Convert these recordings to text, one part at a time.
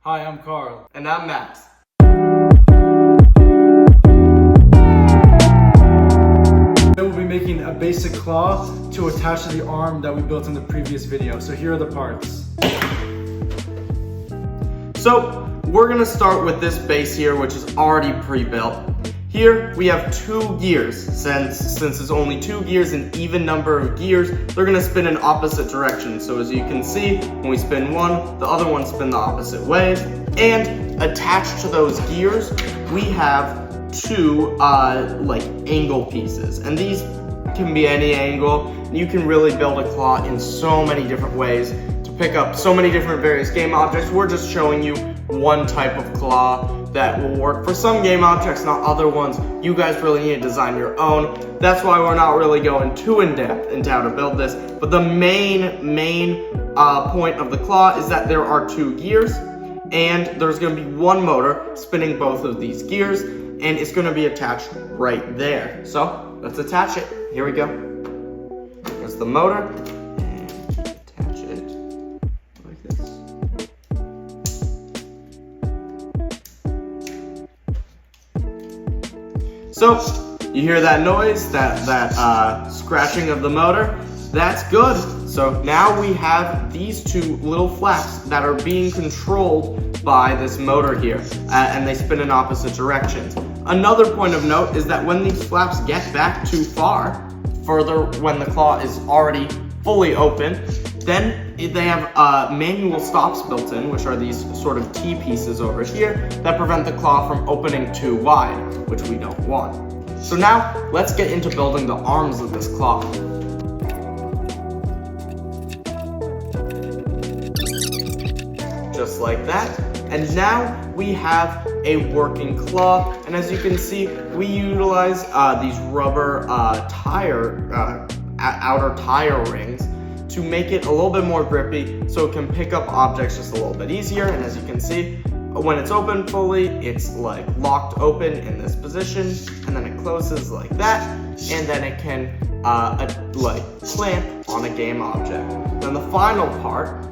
Hi, I'm Carl. And I'm Max. We'll be making a basic claw to attach to the arm that we built in the previous video. So here are the parts. So we're gonna start with this base here, which is already pre-built. Here we have 2 gears. Since it's only 2 gears, an even number of gears, they're gonna spin in opposite directions. So as you can see, when we spin one, the other one spin the opposite way. And attached to those gears, we have 2 like angle pieces. And these can be any angle. You can really build a claw in so many different ways to pick up so many different various game objects. We're just showing you one type of claw that will work for some game objects, not other ones. You guys really need to design your own. That's why we're not really going too in-depth into how to build this. But the main point of the claw is that there are 2 gears, and there's gonna be one motor spinning both of these gears, and it's gonna be attached right there. So let's attach it. Here we go. There's the motor, and attach it like this. So you hear that noise, that scratching of the motor? That's good. So now we have these 2 little flaps that are being controlled by this motor here, and they spin in opposite directions. Another point of note is that when these flaps get back too far, further when the claw is already fully open, then they have manual stops built in, which are these sort of T-pieces over here that prevent the claw from opening too wide, which we don't want. So now, let's get into building the arms of this claw. Just like that. And now we have a working claw, and as you can see, we utilize these rubber outer tire rings to make it a little bit more grippy so it can pick up objects just a little bit easier. And as you can see, when it's open fully, it's like locked open in this position, and then it closes like that, and then it can like clamp on a game object. Then the final part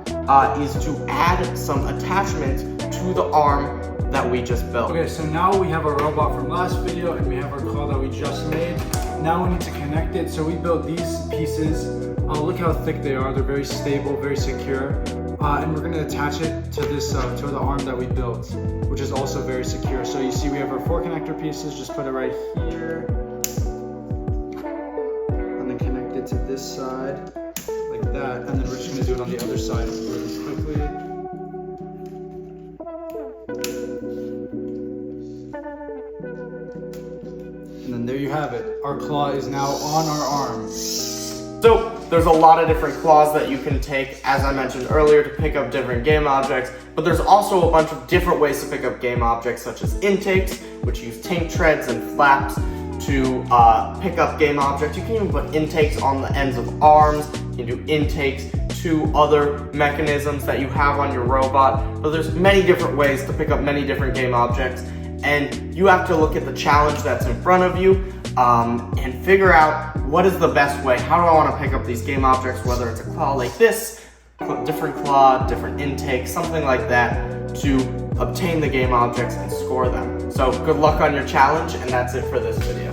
is to add some attachment to the arm that we just built. Okay, so now we have our robot from last video and we have our claw that we just made. Now we need to connect it. So we built these pieces. Look how thick they are. They're very stable, very secure. And we're gonna attach it to this, to the arm that we built, which is also very secure. So you see we have our 4 connector pieces. Just put it right here. And then connect it to this side, like that. And then we're just gonna do it on the other side really quickly. And then there you have it. Our claw is now on our arm. So there's a lot of different claws that you can take, as I mentioned earlier, to pick up different game objects, but there's also a bunch of different ways to pick up game objects, such as intakes, which use tank treads and flaps to pick up game objects. You can even put intakes on the ends of arms. You can do intakes to other mechanisms that you have on your robot, but there's many different ways to pick up many different game objects, and you have to look at the challenge that's in front of you and figure out what is the best way. How do I want to pick up these game objects, whether it's a claw like this, different claw, different intake, something like that, to obtain the game objects and score them. So good luck on your challenge, and that's it for this video.